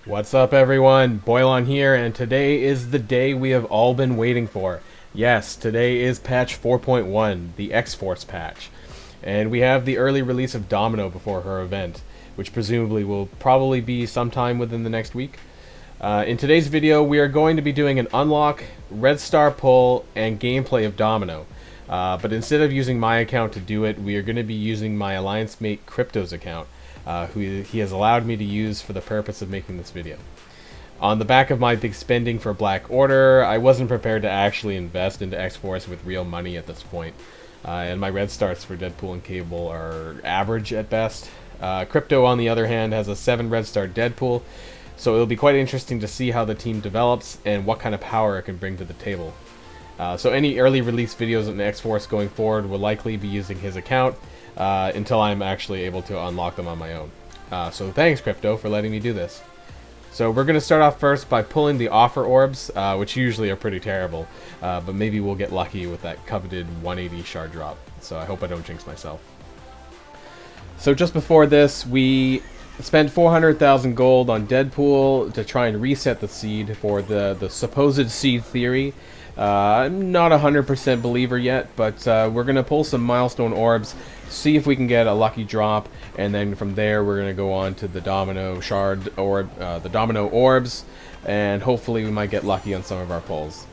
What's up, everyone? Boylon here, and today is the day we have all been waiting for. Yes, today is patch 4.1, the X-Force patch. And we have the early release of Domino before her event, which presumably will probably be sometime within the next week. In today's video, we are going to be doing an unlock, red star pull, and gameplay of Domino. But instead of using my account to do it, we are going to be using my alliance mate Crypto's account, who he has allowed me to use for the purpose of making this video. On the back of my big spending for Black Order, I wasn't prepared to actually invest into X-Force with real money at this point. And my red stars for Deadpool and Cable are average at best. Crypto, on the other hand, has a 7 red star Deadpool, so it'll be quite interesting to see how the team develops and what kind of power it can bring to the table. So any early release videos in X-Force going forward will likely be using his account until I'm actually able to unlock them on my own. So thanks, Crypto, for letting me do this. So we're going to start off first by pulling the offer orbs, which usually are pretty terrible, but maybe we'll get lucky with that coveted 180 shard drop, so I hope I don't jinx myself. So just before this, we spent 400,000 gold on Deadpool to try and reset the seed for the supposed seed theory. I'm not a 100% believer yet, but we're going to pull some milestone orbs, see if we can get a lucky drop, and then from there we're going to go on to the domino shard orb, the domino orbs, and hopefully we might get lucky on some of our pulls.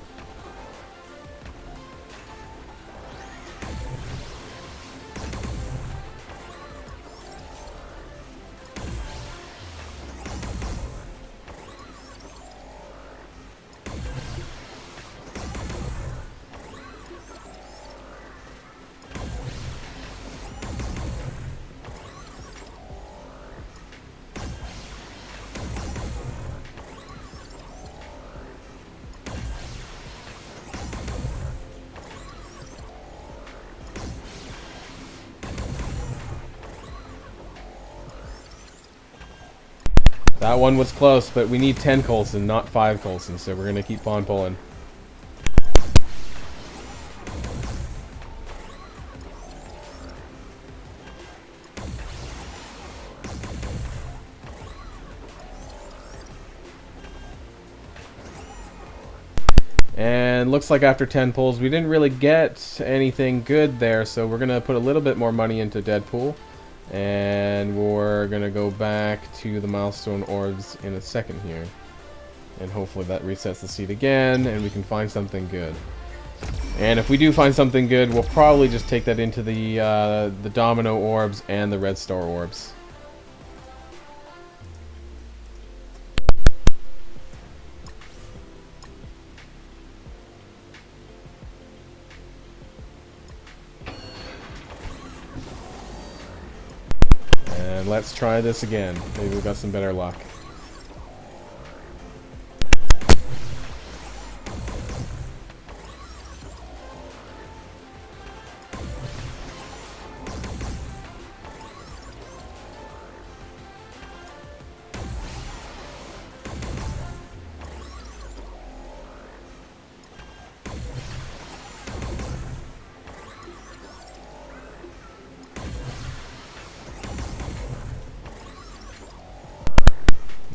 That one was close, but we need 10 Coulson, not 5 Coulson, so we're going to keep on pulling. And looks like after 10 pulls, we didn't really get anything good there, so we're going to put a little bit more money into Deadpool. And we're going to go back to the milestone orbs in a second here. And hopefully that resets the seed again, and we can find something good. And if we do find something good, we'll probably just take that into the domino orbs and the red star orbs. And let's try this again. Maybe we've got some better luck.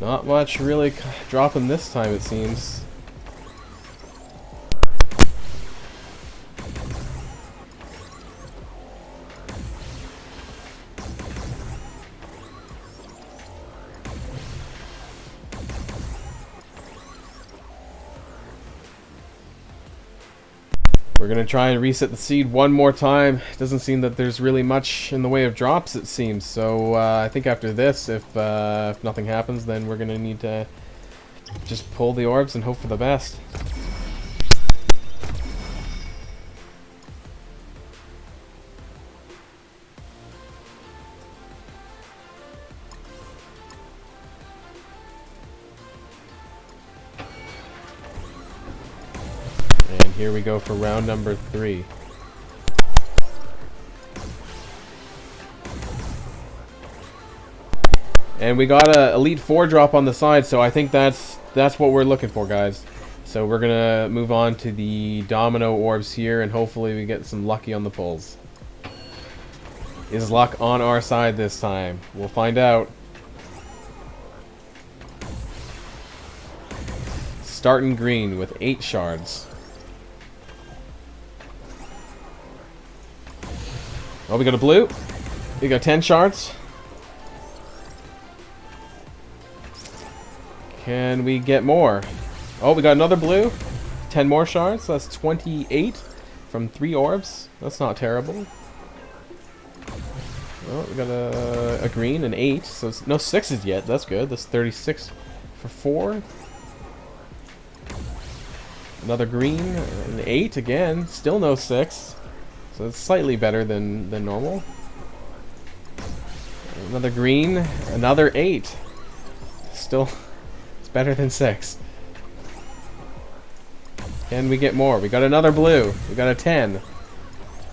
Not much really dropping this time, it seems. We're going to try and reset the seed one more time. It doesn't seem that there's really much in the way of drops, it seems. So I think after this, if nothing happens, then we're going to need to just pull the orbs and hope for the best. And here we go for round number 3. And we got a Elite 4 drop on the side, so I think that's what we're looking for, guys. So we're gonna move on to the domino orbs here, and hopefully we get some lucky on the pulls. Is luck on our side this time? We'll find out. starting green with 8 shards. Oh, we got a blue. We got 10 shards. Can we get more? Oh, we got another blue. 10 more shards. So that's 28 from 3 orbs. That's not terrible. Oh, we got a green and 8. So it's no 6s yet. That's good. That's 36 for 4. Another green and 8 again. Still no 6. So it's slightly better than normal. Another green. Another 8. Still, it's better than 6. Can we get more? We got another blue. We got a 10.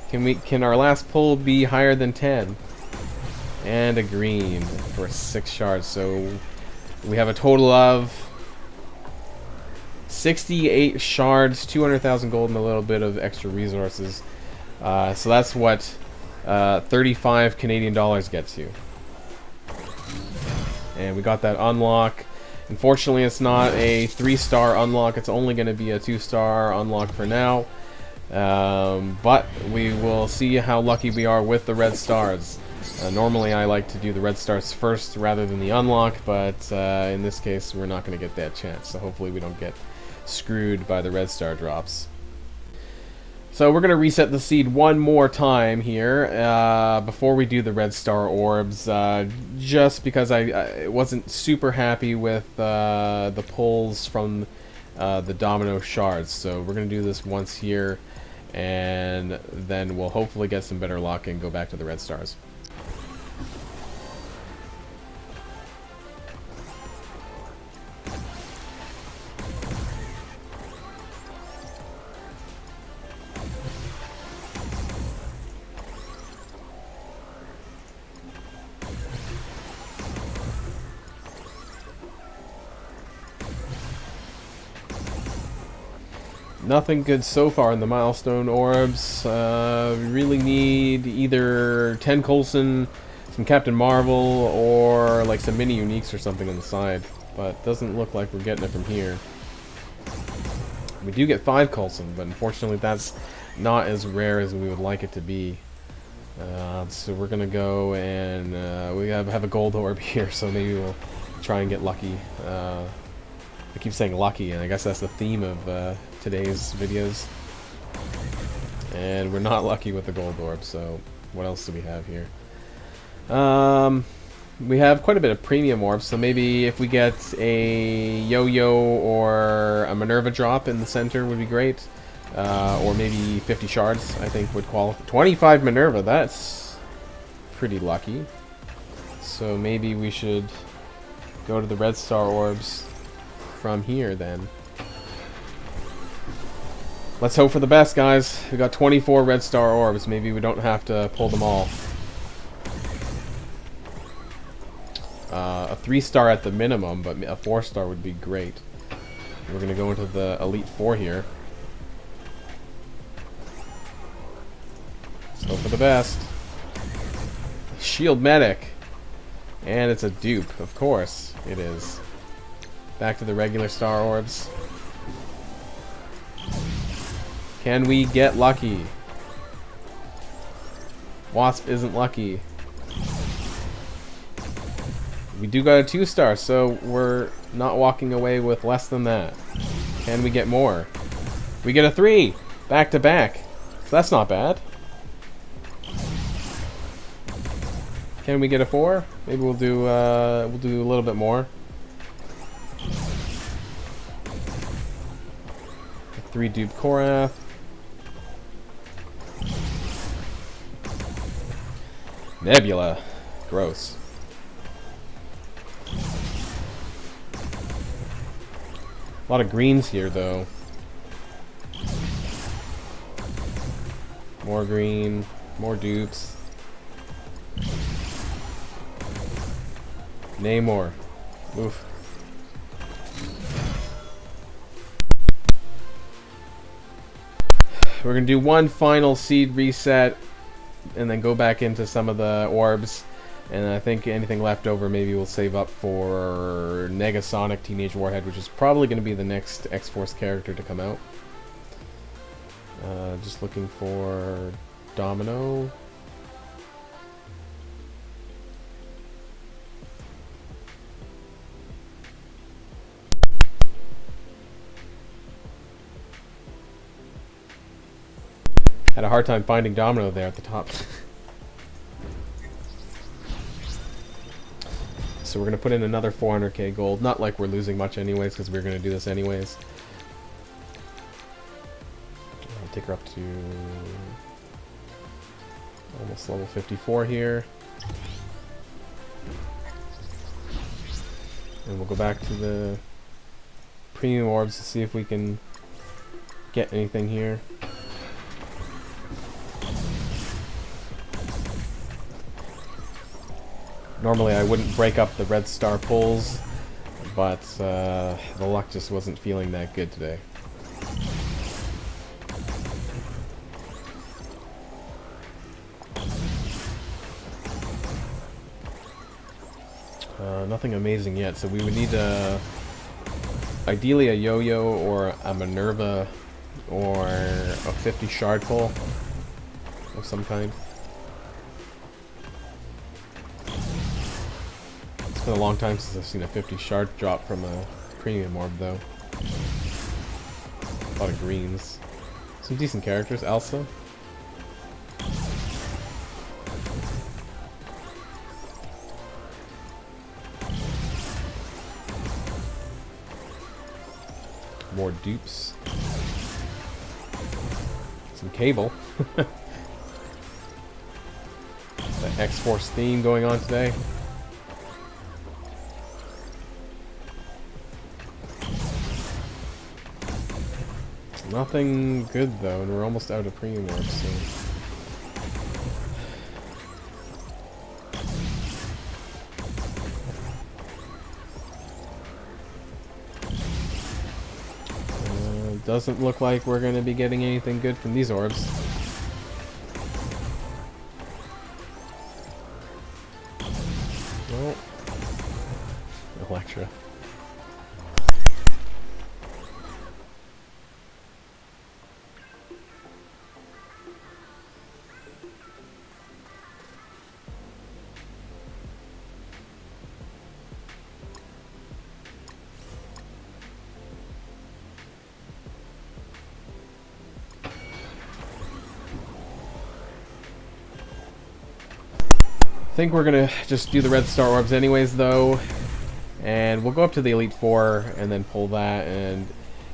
Can our last pull be higher than 10? And a green for 6 shards. So we have a total of 68 shards, 200,000 gold, and a little bit of extra resources. So that's what 35 Canadian dollars gets you. And we got that unlock. Unfortunately, it's not a 3-star unlock. It's only going to be a 2-star unlock for now. But we will see how lucky we are with the red stars. Normally, I like to do the red stars first rather than the unlock, but in this case, we're not going to get that chance. So hopefully we don't get screwed by the red star drops. So we're going to reset the seed one more time here before we do the red star orbs, just because I wasn't super happy with the pulls from the domino shards. So we're going to do this once here, and then we'll hopefully get some better luck and go back to the red stars. Nothing good so far in the milestone orbs. We really need either 10 Coulson, some Captain Marvel, or like some mini uniques or something on the side. But doesn't look like we're getting it from here. We do get 5 Coulson, but unfortunately that's not as rare as we would like it to be. So we're gonna go and we have a gold orb here, so maybe we'll try and get lucky. I keep saying lucky, and I guess that's the theme of today's videos. And we're not lucky with the gold orb, so what else do we have here? We have quite a bit of premium orbs, so maybe if we get a yo-yo or a Minerva drop in the center would be great. Or maybe 50 shards, I think, would qualify. 25 Minerva, that's pretty lucky. So maybe we should go to the red star orbs from here then. Let's hope for the best, guys. We got 24 red star orbs. Maybe we don't have to pull them all. A 3-star at the minimum, but a 4-star would be great. We're gonna go into the Elite 4 here. Let's hope for the best. Shield Medic. And it's a dupe, of course it is. Back to the regular star orbs. Can we get lucky? Wasp isn't lucky. We do got a 2-star, so we're not walking away with less than that. Can we get more? We get a 3! Back to back. So that's not bad. Can we get a 4? Maybe we'll do a little bit more. 3 dupe Korath. Nebula. Gross. A lot of greens here, though. More green. More dupes. Namor. Oof. We're going to do one final seed reset and then go back into some of the orbs. And I think anything left over maybe we'll save up for Negasonic Teenage Warhead, which is probably going to be the next X-Force character to come out. Just looking for Domino. Had a hard time finding Domino there at the top. So we're going to put in another 400k gold. Not like we're losing much anyways, because we're going to do this anyways. I'll take her up to almost level 54 here. And we'll go back to the premium orbs to see if we can get anything here. Normally I wouldn't break up the red star pulls, but the luck just wasn't feeling that good today. Nothing amazing yet, so we would need ideally a yo-yo or a Minerva or a 50 shard pull of some kind. It's been a long time since I've seen a 50 shard drop from a premium orb though. A lot of greens. Some decent characters. Elsa. More dupes. Some Cable. The X-Force theme going on today. Nothing good though, and we're almost out of premium orbs, so. Doesn't look like we're going to be getting anything good from these orbs. Well, Electra. I think we're gonna just do the red star orbs anyways though, and we'll go up to the Elite Four and then pull that, and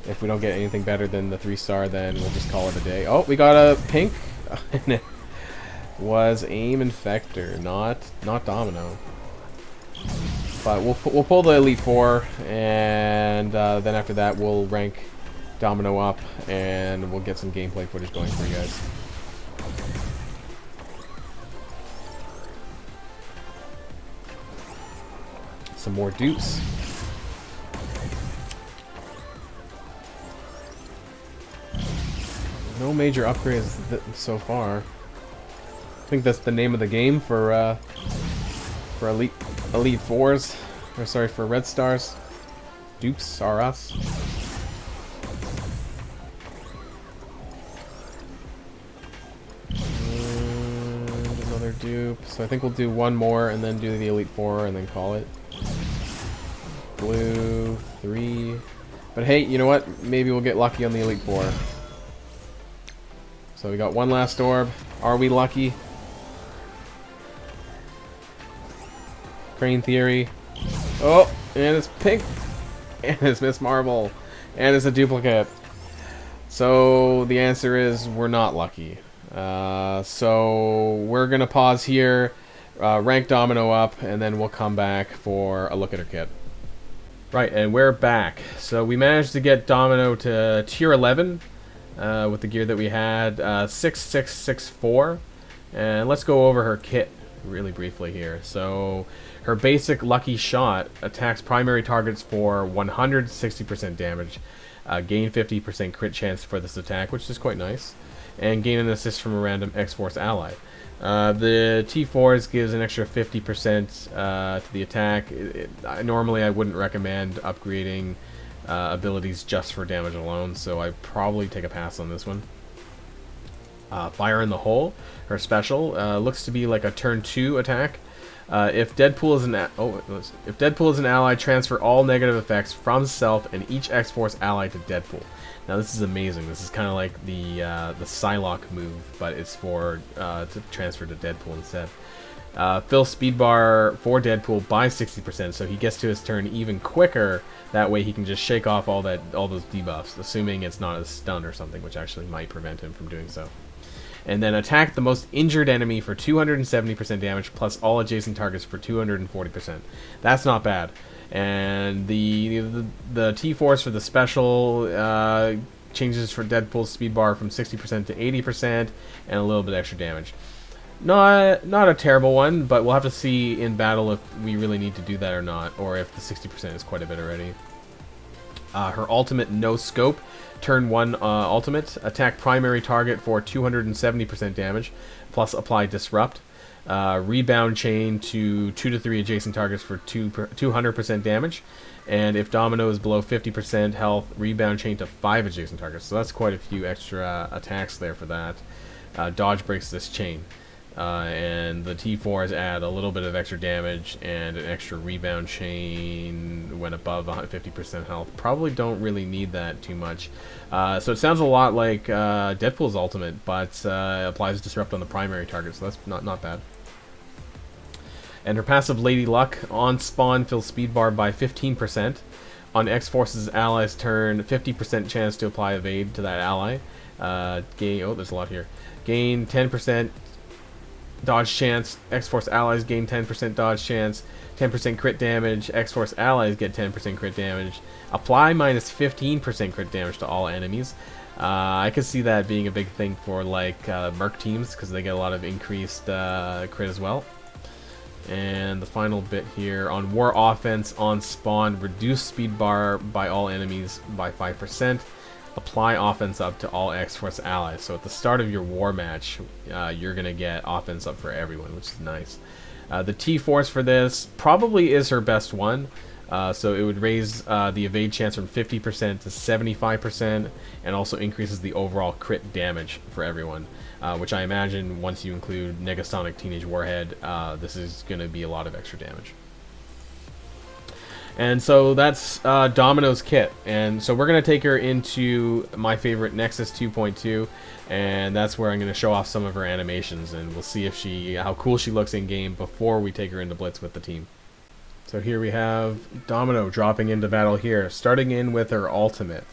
if we don't get anything better than the 3-star then we'll just call it a day. Oh, we got a pink and it was Aim Infector, not Domino, but we'll pull the Elite Four, and then after that we'll rank Domino up and we'll get some gameplay footage going for you guys. Some more dupes. No major upgrades so far. I think that's the name of the game for Elite Fours, or sorry, for Red Stars. Dupes are us. And another dupe. So I think we'll do one more and then do the Elite Four and then call it. Blue, 3. But hey, you know what? Maybe we'll get lucky on the Elite Four. So we got one last orb. Are we lucky? Crane Theory. Oh, and it's pink. And it's Miss Marvel. And it's a duplicate. So the answer is we're not lucky. So we're going to pause here, rank Domino up, and then we'll come back for a look at her kit. Right, and we're back. So we managed to get Domino to tier 11 with the gear that we had, 6664. And let's go over her kit really briefly here. So her basic Lucky Shot attacks primary targets for 160% damage, gain 50% crit chance for this attack, which is quite nice. and gain an assist from a random X-Force ally. The T-Force gives an extra 50% to the attack. Normally I wouldn't recommend upgrading abilities just for damage alone, so I'd probably take a pass on this one. Fire in the Hole, her special, looks to be like a turn 2 attack. If Deadpool is an ally, transfer all negative effects from self and each X-Force ally to Deadpool. Now this is amazing. This is kind of like the Psylocke move, but it's for to transfer to Deadpool instead. Fill speed bar for Deadpool by 60%, so he gets to his turn even quicker. That way he can just shake off all those debuffs, assuming it's not a stun or something, which actually might prevent him from doing so. And then attack the most injured enemy for 270% damage, plus all adjacent targets for 240%. That's not bad. And the T-Force for the special changes for Deadpool's speed bar from 60% to 80%, and a little bit extra damage. Not a terrible one, but we'll have to see in battle if we really need to do that or not, or if the 60% is quite a bit already. Her ultimate, No Scope, turn 1 ultimate, attack primary target for 270% damage, plus apply Disrupt. Rebound chain to 2 to 3 adjacent targets for 200% damage, and if Domino is below 50% health, rebound chain to 5 adjacent targets. So that's quite a few extra attacks there for that. Dodge breaks this chain. And the T4s add a little bit of extra damage and an extra rebound chain when above 50% health. Probably don't really need that too much. So it sounds a lot like Deadpool's ultimate, but applies Disrupt on the primary target, so that's not bad. And her passive Lady Luck, on spawn, fills speed bar by 15%. On X-Force's ally's turn, 50% chance to apply evade to that ally. There's a lot here. Gain 10% dodge chance. X-Force allies gain 10% dodge chance. 10% crit damage. X-Force allies get 10% crit damage. Apply minus 15% crit damage to all enemies. I could see that being a big thing for like Merc teams, because they get a lot of increased crit as well. And the final bit here, on war offense, on spawn, reduce speed bar by all enemies by 5%. Apply offense up to all X-Force allies. So at the start of your war match, you're going to get offense up for everyone, which is nice. The T-Force for this probably is her best one. So it would raise the evade chance from 50% to 75%, and also increases the overall crit damage for everyone. Which I imagine once you include Negasonic Teenage Warhead, this is going to be a lot of extra damage. And so that's Domino's kit. And so we're going to take her into my favorite Nexus 2.2, and that's where I'm going to show off some of her animations, and we'll see if how cool she looks in game before we take her into Blitz with the team. So here we have Domino dropping into battle here, starting in with her ultimate.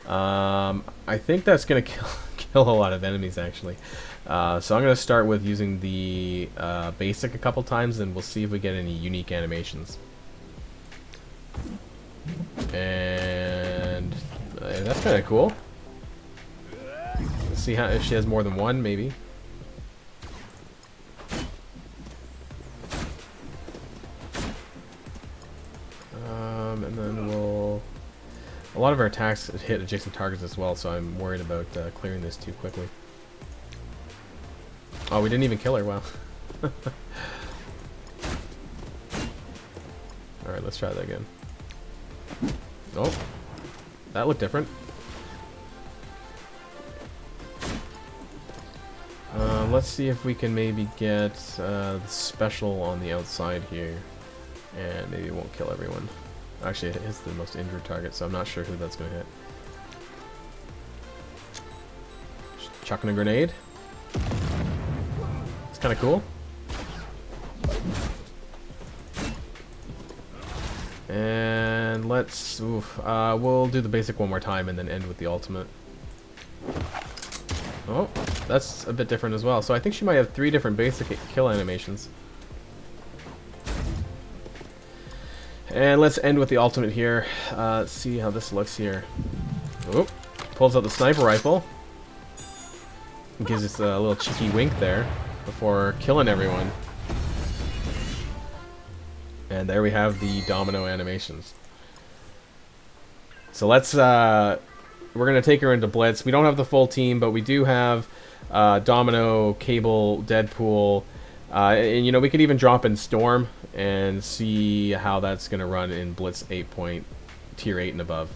I think that's going to kill a lot of enemies, actually. So I'm going to start with using the basic a couple times, and we'll see if we get any unique animations. And that's kind of cool. Let's see if she has more than one, maybe. And then a lot of our attacks hit adjacent targets as well, so I'm worried about clearing this too quickly. Oh, we didn't even kill her, wow. Alright, let's try that again. Oh, that looked different. Let's see if we can maybe get the special on the outside here, and maybe it won't kill everyone. Actually, it hits the most injured target, so I'm not sure who that's going to hit. Just chucking a grenade. It's kind of cool. And let's, we'll do the basic one more time and then end with the ultimate. Oh, that's a bit different as well. So I think she might have 3 different basic kill animations. And let's end with the ultimate here. Let's see how this looks here. Oh, pulls out the sniper rifle. Gives us a little cheeky wink there before killing everyone. And there we have the Domino animations. So let's we're going to take her into Blitz. We don't have the full team, but we do have Domino, Cable, Deadpool, and you know, we could even drop in Storm and see how that's going to run in Blitz 8 point, tier 8 and above.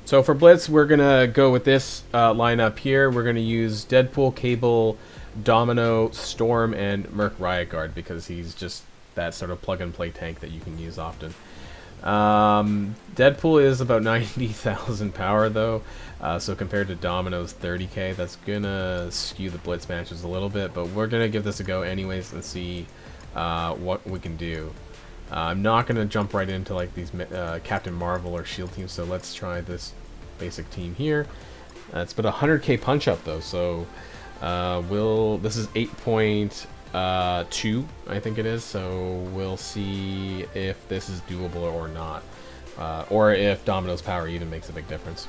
So for Blitz, we're going to go with this lineup here. We're going to use Deadpool, Cable, Domino, Storm, and Merc Riot Guard because he's just that sort of plug-and-play tank that you can use often. Deadpool is about 90,000 power though, so compared to Domino's 30k, that's gonna skew the Blitz matches a little bit, but we're gonna give this a go anyways and see what we can do. I'm not gonna jump right into like these Captain Marvel or Shield teams, so let's try this basic team here. It's but 100k punch up though, so this is 8.2, I think it is, so we'll see if this is doable or not, or if Domino's power even makes a big difference.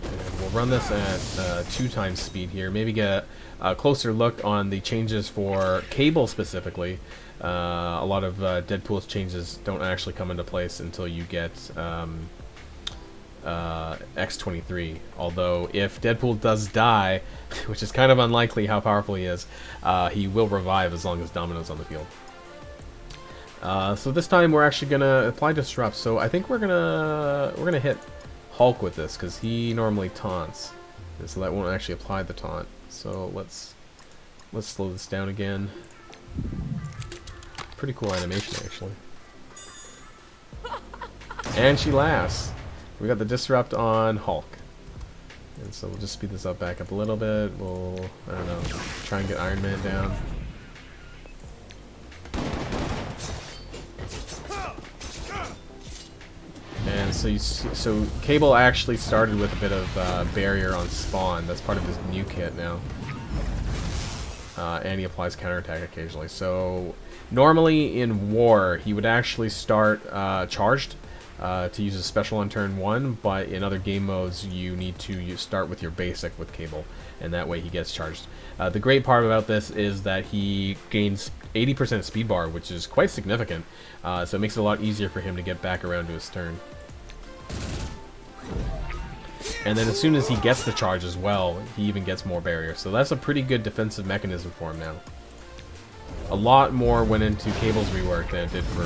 And we'll run this at 2 times speed here, maybe get a closer look on the changes for Cable specifically. A lot of Deadpool's changes don't actually come into place until you get X-23. Although, if Deadpool does die, which is kind of unlikely how powerful he is, he will revive as long as Domino's on the field. So this time we're actually gonna apply Disrupt. So I think we're gonna hit Hulk with this because he normally taunts, and so that won't actually apply the taunt. So let's slow this down again. Pretty cool animation, actually. And she laughs. We got the Disrupt on Hulk. And so we'll just speed this up back up a little bit. We'll, I don't know, try and get Iron Man down. And so Cable actually started with a bit of barrier on spawn. That's part of his new kit now. And he applies counterattack occasionally. So normally in War, he would actually start charged to use a special on turn 1, but in other game modes, you need to start with your basic with Cable, and that way he gets charged. The great part about this is that he gains 80% speed bar, which is quite significant, so it makes it a lot easier for him to get back around to his turn. And then as soon as he gets the charge as well, he even gets more barrier. So that's a pretty good defensive mechanism for him now. A lot more went into Cable's rework than it did for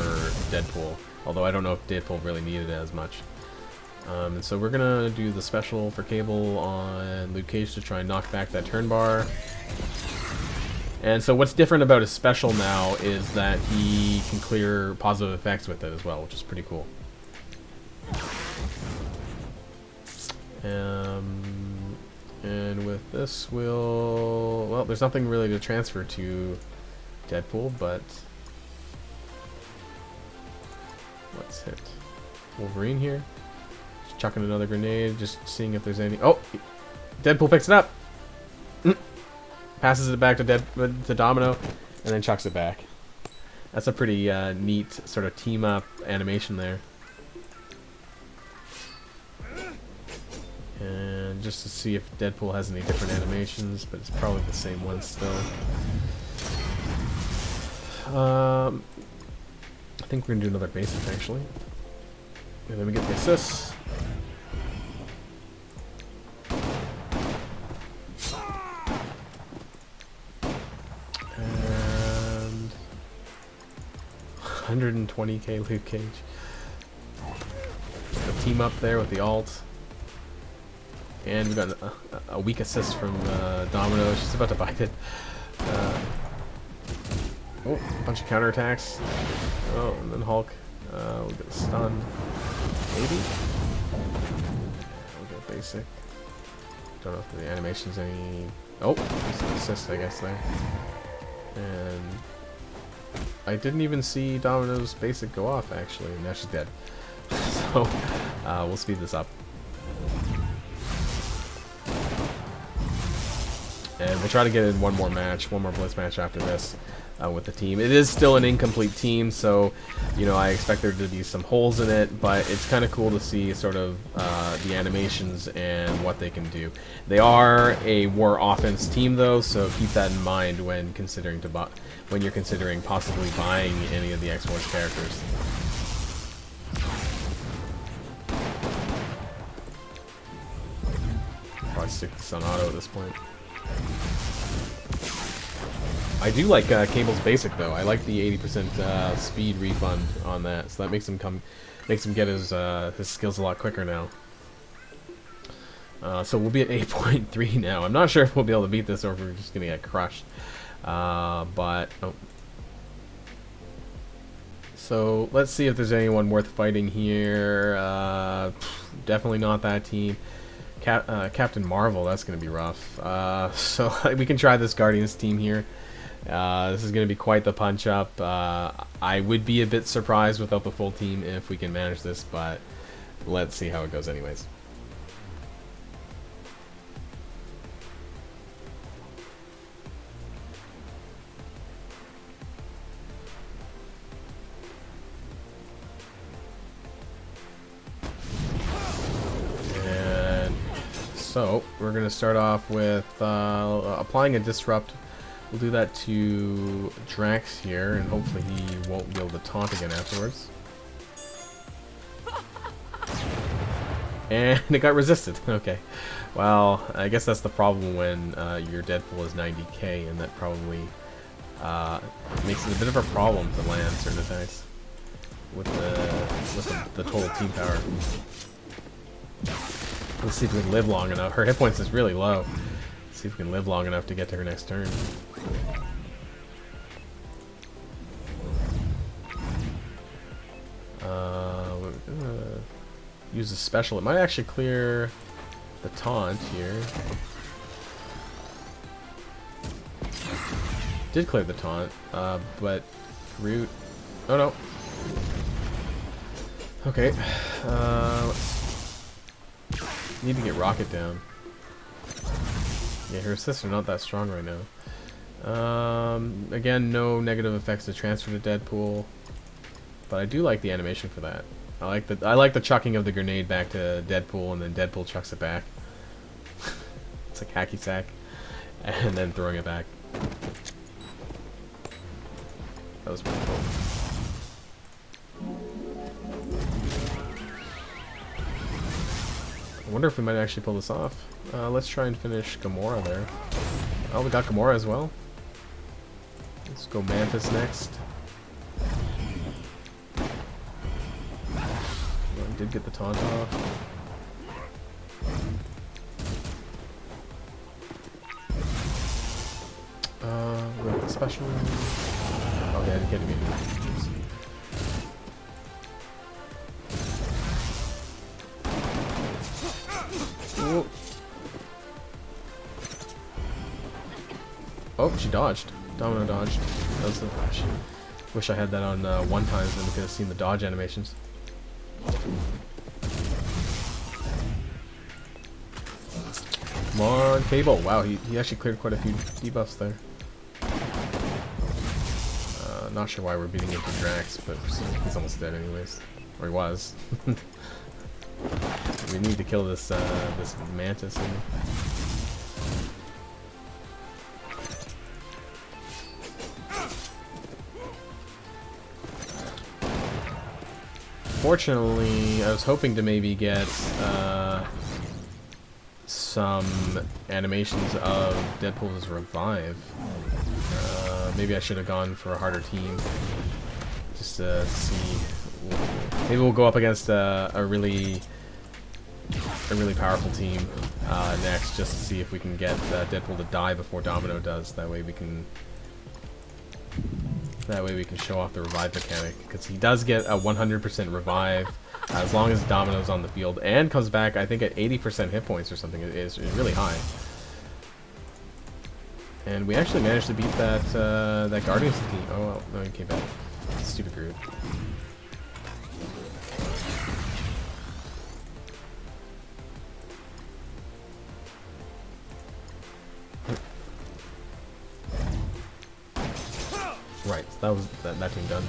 Deadpool. Although I don't know if Deadpool really needed it as much. And so we're going to do the special for Cable on Luke Cage to try and knock back that turn bar. And so what's different about his special now is that he can clear positive effects with it as well, which is pretty cool. And with this well, there's nothing really to transfer to Deadpool, but let's hit Wolverine here. Just chucking another grenade, just seeing if there's any. Oh, Deadpool picks it up, passes it back to Domino, and then chucks it back. That's a pretty neat sort of team up animation there. And just to see if Deadpool has any different animations, but it's probably the same one still. I think we're gonna do another basic actually. And then we get the assists. And 120k Luke Cage. The team up there with the ult. And we got a weak assist from Domino. She's about to bite it. Oh, a bunch of counterattacks. Oh, and then Hulk. We'll get a stun. Maybe? We'll get a basic. Don't know if the animation's any. Oh, there's an assist, I guess, there. And I didn't even see Domino's basic go off, actually. Now she's dead. So, we'll speed this up. And we'll try to get in one more match, one more Blitz match after this with the team. It is still an incomplete team, so you know I expect there to be some holes in it, but it's kind of cool to see sort of the animations and what they can do. They are a war offense team though, so keep that in mind when considering when you're considering possibly buying any of the X-Force characters. Probably stick this on auto at this point. I do like Cable's basic though. I like the 80% speed refund on that, so that makes him get his skills a lot quicker now. So we'll be at 8.3 now. I'm not sure if we'll be able to beat this or if we're just gonna get crushed. But oh. So let's see if there's anyone worth fighting here. Definitely not that team. Captain Marvel, that's going to be rough. So we can try this Guardians team here. This is going to be quite the punch-up. I would be a bit surprised without the full team if we can manage this, but let's see how it goes anyways. So, we're going to start off with applying a disrupt. We'll do that to Drax here, and hopefully he won't be able to taunt again afterwards. And it got resisted. Okay. Well, I guess that's the problem when your Deadpool is 90k, and that probably makes it a bit of a problem to land certain attacks with the total team power. Let's see if we can live long enough. Her hit points is really low. Let's see if we can live long enough to get to her next turn. We're gonna use a special. It might actually clear the taunt here. Did clear the taunt, but root. Oh no. Okay. Need to get Rocket down. Yeah, her assists are not that strong right now. Again, no negative effects to transfer to Deadpool, but I do like the animation for that. I like the chucking of the grenade back to Deadpool, and then Deadpool chucks it back. It's like hacky sack, and then throwing it back. That was pretty cool. I wonder if we might actually pull this off. Let's try and finish Gamora there. Oh, we got Gamora as well. Let's go Mantis next. Well, we did get the taunt off. We got the special. Oh, yeah, I didn't get him in. Oh, she dodged. Domino dodged. That was the, wish I had that on one time, then we could have seen the dodge animations. Come on, Cable. Wow, he actually cleared quite a few debuffs there. Not sure why we're beating into Drax, but he's almost dead anyways. Or he was. We need to kill this this Mantis here. Fortunately, I was hoping to maybe get some animations of Deadpool's revive. Maybe I should have gone for a harder team, just to see. Maybe we'll go up against a really powerful team next, just to see if we can get Deadpool to die before Domino does. That way we can show off the revive mechanic, because he does get a 100% revive as long as Domino's on the field, and comes back I think at 80% hit points or something. It is really high. And we actually managed to beat that Guardians team. Oh well, no, he came back. Stupid Groot. Right, so that was that team done.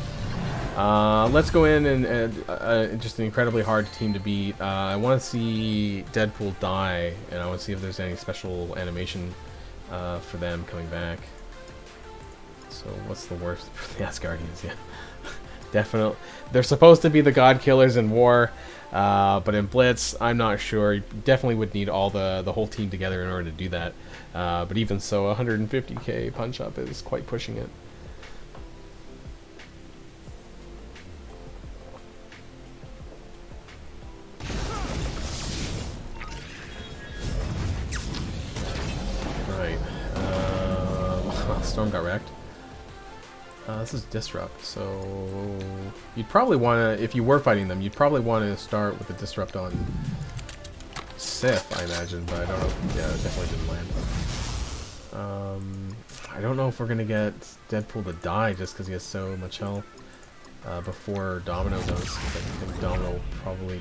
Let's go in and just an incredibly hard team to beat. I want to see Deadpool die, and I want to see if there's any special animation for them coming back. So what's the worst for the Asgardians? Yeah, definitely. They're supposed to be the God Killers in war, but in Blitz, I'm not sure. You definitely would need all the whole team together in order to do that. But even so, 150k punch up is quite pushing it. Right. Storm got wrecked. This is Disrupt, so you'd probably want to, if you were fighting them, you'd probably want to start with the Disrupt on Sif, I imagine, but I don't know. Yeah, it definitely didn't land. I don't know if we're going to get Deadpool to die just because he has so much health before Domino does. I think Domino will probably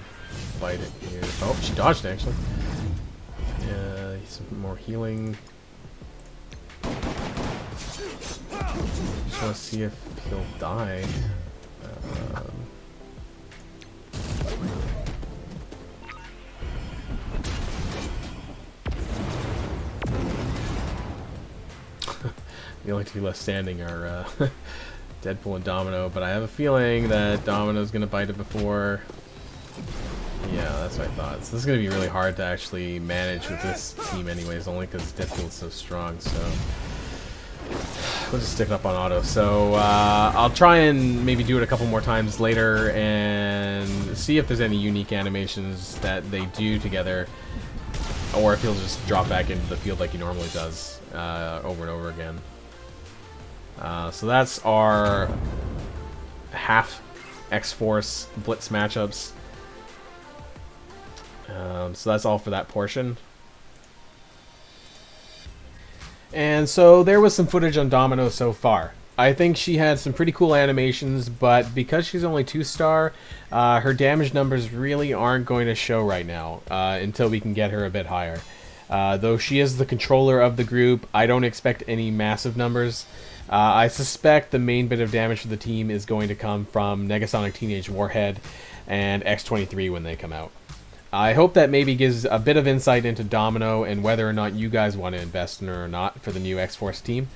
fight it here. Oh, she dodged actually. Yeah, some more healing. Just want to see if he'll die. The only two left standing are Deadpool and Domino, but I have a feeling that Domino's going to bite it before. Yeah, that's what I thought. So this is going to be really hard to actually manage with this team anyways, only because Deadpool's so strong, so we'll just stick it up on auto. So I'll try and maybe do it a couple more times later and see if there's any unique animations that they do together, or if he'll just drop back into the field like he normally does over and over again. So that's our half X-Force Blitz matchups. So that's all for that portion. And so there was some footage on Domino so far. I think she had some pretty cool animations, but because she's only 2-star, her damage numbers really aren't going to show right now until we can get her a bit higher. Though she is the controller of the group, I don't expect any massive numbers. I suspect the main bit of damage for the team is going to come from Negasonic Teenage Warhead and X-23 when they come out. I hope that maybe gives a bit of insight into Domino and whether or not you guys want to invest in her or not for the new X-Force team.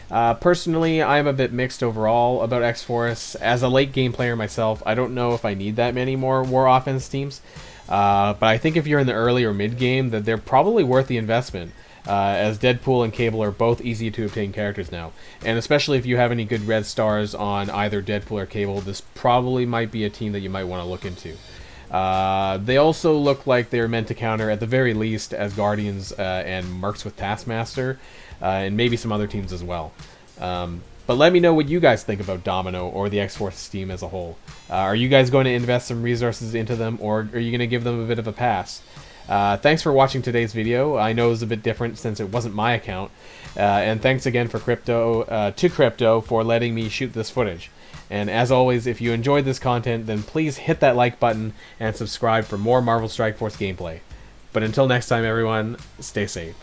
Personally, I'm a bit mixed overall about X-Force. As a late game player myself, I don't know if I need that many more war offense teams. But I think if you're in the early or mid game, that they're probably worth the investment. As Deadpool and Cable are both easy to obtain characters now. And especially if you have any good red stars on either Deadpool or Cable, this probably might be a team that you might want to look into. They also look like they're meant to counter, at the very least, as Guardians and Mercs with Taskmaster, and maybe some other teams as well. But let me know what you guys think about Domino or the X-Force team as a whole. Are you guys going to invest some resources into them, or are you going to give them a bit of a pass? Thanks for watching today's video. I know it was a bit different since it wasn't my account. And thanks again for Crypto for letting me shoot this footage. And as always, if you enjoyed this content, then please hit that like button and subscribe for more Marvel Strike Force gameplay. But until next time, everyone, stay safe.